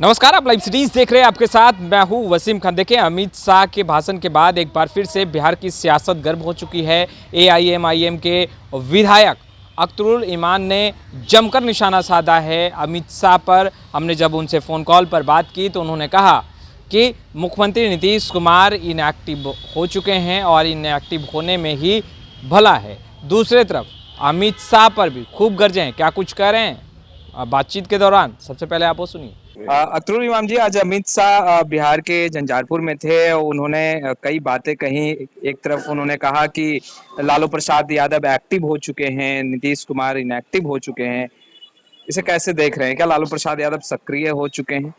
नमस्कार, आप live cities देख रहे हैं। आपके साथ मैं हूं वसीम खान। देखें, अमित शाह के भाषण के बाद एक बार फिर से बिहार की सियासत गर्म हो चुकी है। एआईएमआईएम के विधायक अख्तरुल इमान ने जमकर निशाना साधा है अमित शाह पर। हमने जब उनसे फ़ोन कॉल पर बात की तो उन्होंने कहा कि मुख्यमंत्री नीतीश कुमार इनएक्टिव हो चुके हैं और इनएक्टिव होने में ही भला है। दूसरी तरफ अमित शाह पर भी खूब गरजे हैं। क्या कुछ कह रहे हैं बातचीत के दौरान, सबसे पहले आप वो सुनिए। अख्तरुल इमाम जी, आज अमित शाह बिहार के झंझारपुर में थे। उन्होंने कई बातें कही। एक तरफ उन्होंने कहा कि लालू प्रसाद यादव एक्टिव हो चुके हैं, नीतीश कुमार इनएक्टिव हो चुके हैं। इसे कैसे देख रहे हैं? क्या लालू प्रसाद यादव सक्रिय हो चुके हैं?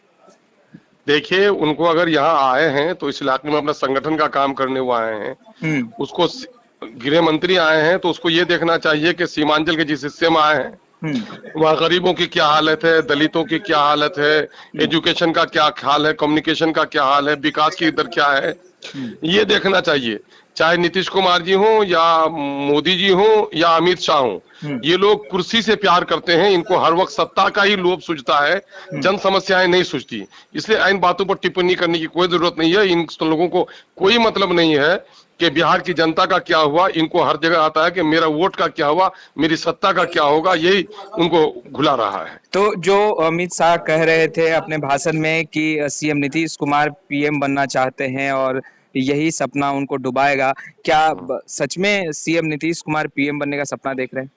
देखिए, उनको अगर यहाँ आए हैं तो इस इलाके में अपना संगठन का काम करने वो आए हैं। उसको गृह मंत्री आए हैं तो उसको ये देखना चाहिए कि सीमांचल के जिस हिस्से में आए हैं वहाँ गरीबों की क्या हालत है, दलितों की क्या हालत है, एजुकेशन का क्या हाल है, कम्युनिकेशन का क्या हाल है, विकास की दर क्या है, ये देखना चाहिए। चाहे नीतीश कुमार जी हो या मोदी जी हो या अमित शाह हो, ये लोग कुर्सी से प्यार करते हैं। इनको हर वक्त सत्ता का ही लोभ सूझता है, जन समस्याएं नहीं सूझती। इसलिए इन बातों पर टिप्पणी करने की कोई जरूरत नहीं है। इन लोगों को कोई मतलब नहीं है कि बिहार की जनता का क्या हुआ। इनको हर जगह आता है कि मेरा वोट का क्या हुआ, मेरी सत्ता का क्या होगा, यही उनको घुला रहा है। तो जो अमित शाह कह रहे थे अपने भाषण में कि सीएम नीतीश कुमार पीएम बनना चाहते हैं और यही सपना उनको डुबाएगा, क्या सच में सीएम नीतीश कुमार पीएम बनने का सपना देख रहे हैं?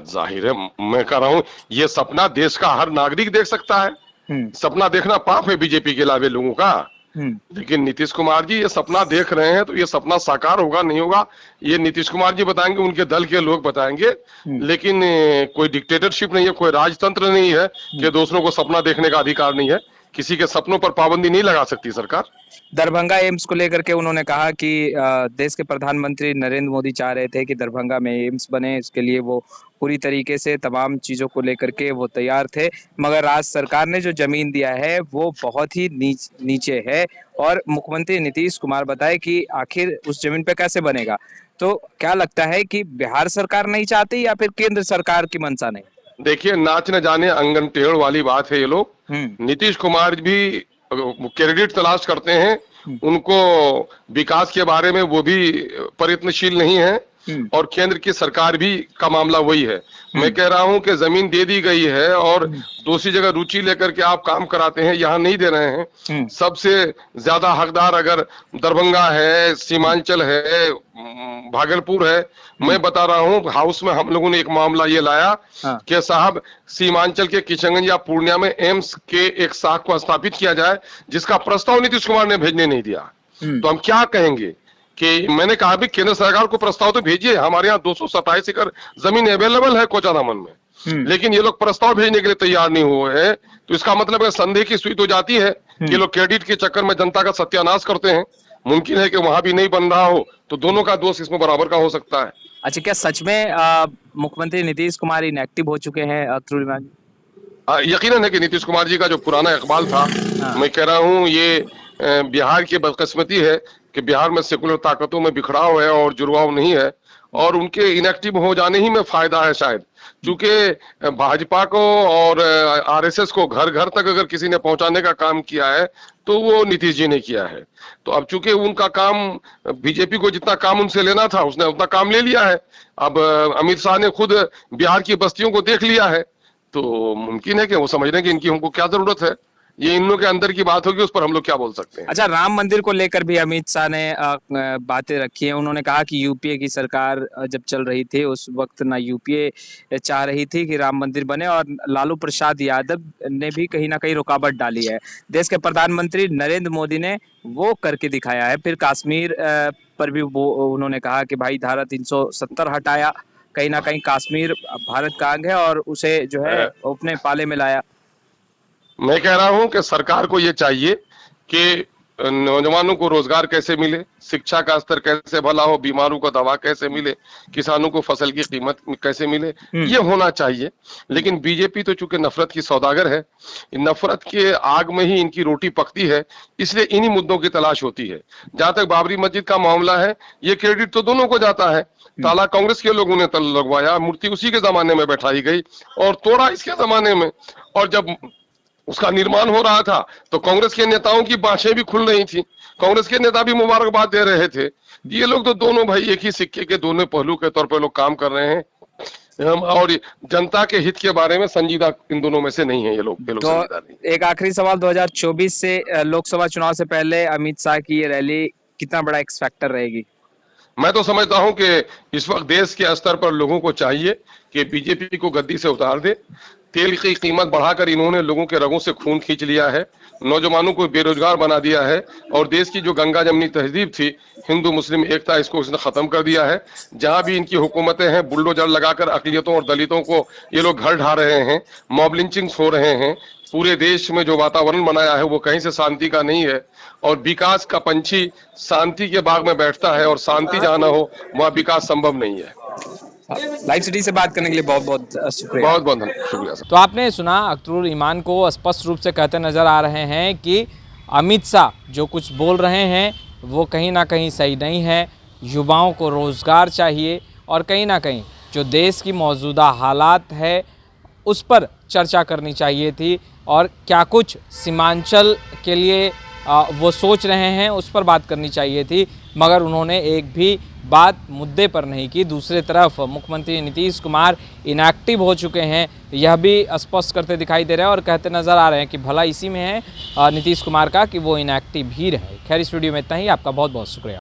जाहिर है, मैं कह रहा हूँ ये सपना देश का हर नागरिक देख सकता है। सपना देखना पाप है बीजेपी के अलावे लोगों का। लेकिन नीतीश कुमार जी ये सपना देख रहे हैं तो ये सपना साकार होगा नहीं होगा ये नीतीश कुमार जी बताएंगे, उनके दल के लोग बताएंगे। लेकिन कोई डिक्टेटरशिप नहीं है, कोई राजतंत्र नहीं है कि दूसरों को सपना देखने का अधिकार नहीं है। किसी के सपनों पर पाबंदी नहीं लगा सकती सरकार। दरभंगा एम्स को लेकर के उन्होंने कहा कि देश के प्रधानमंत्री नरेंद्र मोदी चाह रहे थे कि दरभंगा में एम्स बने। इसके लिए वो पूरी तरीके से तमाम चीजों को लेकर के वो तैयार थे, मगर राज्य सरकार ने जो जमीन दिया है वो बहुत ही नीचे है। और मुख्यमंत्री नीतीश कुमार बताए कि आखिर उस जमीन पे कैसे बनेगा। तो क्या लगता है कि बिहार सरकार नहीं चाहती या फिर केंद्र सरकार की मंशा नहीं? देखिए, नाच न जाने अंगन टेढ़ वाली बात है ये लोग। नीतीश कुमार भी क्रेडिट तलाश करते हैं। उनको विकास के बारे में वो भी प्रयत्नशील नहीं है और केंद्र की सरकार भी का मामला वही है। मैं कह रहा हूं कि जमीन दे दी गई है और दूसरी जगह रुचि लेकर के आप काम कराते हैं, यहाँ नहीं दे रहे हैं। सबसे ज्यादा हकदार अगर दरभंगा है, सीमांचल है, भागलपुर है। मैं बता रहा हूं, हाउस में हम लोगों ने एक मामला ये लाया कि साहब सीमांचल के किशनगंज या पूर्णिया में एम्स के एक शाख को स्थापित किया जाए, जिसका प्रस्ताव नीतीश कुमार ने भेजने नहीं दिया। तो हम क्या कहेंगे कि मैंने कहा भी केंद्र सरकार को प्रस्ताव तो भेजिए। हमारे यहाँ 227 एकड़ जमीन अवेलेबल है कोचाधामन में, लेकिन ये लोग प्रस्ताव भेजने के लिए तैयार नहीं हुए हैं। तो इसका मतलब है संदेह की सुई तो जाती है कि लोग क्रेडिट के चक्कर में जनता का सत्यानाश करते हैं। मुमकिन है कि वहां भी नहीं बन रहा हो, तो दोनों का दोष इसमें बराबर का हो सकता है। अच्छा, क्या सच में मुख्यमंत्री नीतीश कुमार इनएक्टिव हो चुके हैं अख्तरुल इमान जी? यकीनन है कि नीतीश कुमार जी का जो पुराना इकबाल था, मैं कह रहा हूँ ये बिहार की बदकिस्मती है कि बिहार में सेकुलर ताकतों में बिखराव है और जुड़वाव नहीं है, और उनके इनएक्टिव हो जाने ही में फायदा है शायद। क्योंकि भाजपा को और आरएसएस को घर घर तक अगर किसी ने पहुंचाने का काम किया है तो वो नीतीश जी ने किया है। तो अब चूंकि उनका काम, बीजेपी को जितना काम उनसे लेना था उसने उतना काम ले लिया है। अब अमित शाह ने खुद बिहार की बस्तियों को देख लिया है, तो मुमकिन है कि वो समझ रहे हैं कि इनकी हमको क्या जरूरत है। ये इन लोगों के अंदर की बात होगी, उस पर हम लोग क्या बोल सकते हैं। अच्छा, राम मंदिर को लेकर भी अमित शाह ने बातें रखी है। उन्होंने कहा कि यूपीए की सरकार जब चल रही थी उस वक्त ना यूपीए चाह रही थी कि राम मंदिर बने, और लालू प्रसाद यादव ने भी कहीं ना कहीं रुकावट डाली है। देश के प्रधानमंत्री नरेंद्र मोदी ने वो करके दिखाया है। फिर कश्मीर पर भी वो उन्होंने कहा कि भाई धारा 370 हटाया। कहीं ना कहीं कश्मीर भारत का अंग है और उसे जो है अपने पाले में लाया। मैं कह रहा हूं कि सरकार को ये चाहिए कि नौजवानों को रोजगार कैसे मिले, शिक्षा का स्तर कैसे भला हो, बीमारों को दवा कैसे मिले, किसानों को फसल की कीमत कैसे मिले, ये होना चाहिए। लेकिन बीजेपी तो चूंकि नफरत की सौदागर है, नफरत के आग में ही इनकी रोटी पकती है, इसलिए इन्हीं मुद्दों की तलाश होती है। जहां तक बाबरी मस्जिद का मामला है, ये क्रेडिट तो दोनों को जाता है। ताला कांग्रेस के लोगों ने लगवाया, मूर्ति उसी के जमाने में बैठाई गई और तोड़ा इसके जमाने में। और जब उसका निर्माण हो रहा था, तो कांग्रेस के नेताओं की बाँछें भी खुल रही थी, कांग्रेस के नेता भी मुबारकबाद दे रहे थे। ये लोग तो दोनों भाई एक ही सिक्के के दोनों पहलू के तौर पर लोग काम कर रहे हैं। और जनता के हित के बारे में संजीदा इन दोनों में से नहीं है ये लोग संजीदा नहीं। तो एक आखिरी सवाल, 2024 से लोकसभा चुनाव से पहले अमित शाह की ये रैली कितना बड़ा एक्स फैक्टर रहेगी? मैं तो समझता हूं कि इस वक्त देश के स्तर पर लोगों को चाहिए कि बीजेपी को गद्दी से उतार दे। तेल की कीमत बढ़ाकर इन्होंने लोगों के रगों से खून खींच लिया है, नौजवानों को बेरोजगार बना दिया है, और देश की जो गंगा जमनी तहजीब थी, हिंदू मुस्लिम एकता, इसको इसने खत्म कर दिया है। जहां भी इनकी हुकूमतें हैं, बुलडोजर लगाकर अकलियतों और दलितों को ये लोग घर ढा रहे हैं, मॉब लिंचिंग्स हो रहे हैं। पूरे देश में जो वातावरण बनाया है वो कहीं से शांति का नहीं है, और विकास का पंछी शांति के बाग में बैठता है, और शांति जहां ना हो वहां विकास संभव नहीं है। लाइव सिटी से बात करने के लिए बहुत बहुत शुक्रिया। बहुत बहुत शुक्रिया सर। तो आपने सुना, अख्तरुल ईमान को स्पष्ट रूप से कहते नजर आ रहे हैं कि अमित शाह जो कुछ बोल रहे हैं वो कहीं ना कहीं सही नहीं है। युवाओं को रोज़गार चाहिए, और कहीं ना कहीं जो देश की मौजूदा हालात है उस पर चर्चा करनी चाहिए थी, और क्या कुछ सीमांचल के लिए वो सोच रहे हैं उस पर बात करनी चाहिए थी, मगर उन्होंने एक भी बात मुद्दे पर नहीं की। दूसरी तरफ मुख्यमंत्री नीतीश कुमार इनएक्टिव हो चुके हैं, यह भी स्पष्ट करते दिखाई दे रहे हैं, और कहते नज़र आ रहे हैं कि भला इसी में है नीतीश कुमार का कि वो इनएक्टिव ही रहे। खैर, इस वीडियो में इतना ही। आपका बहुत बहुत शुक्रिया।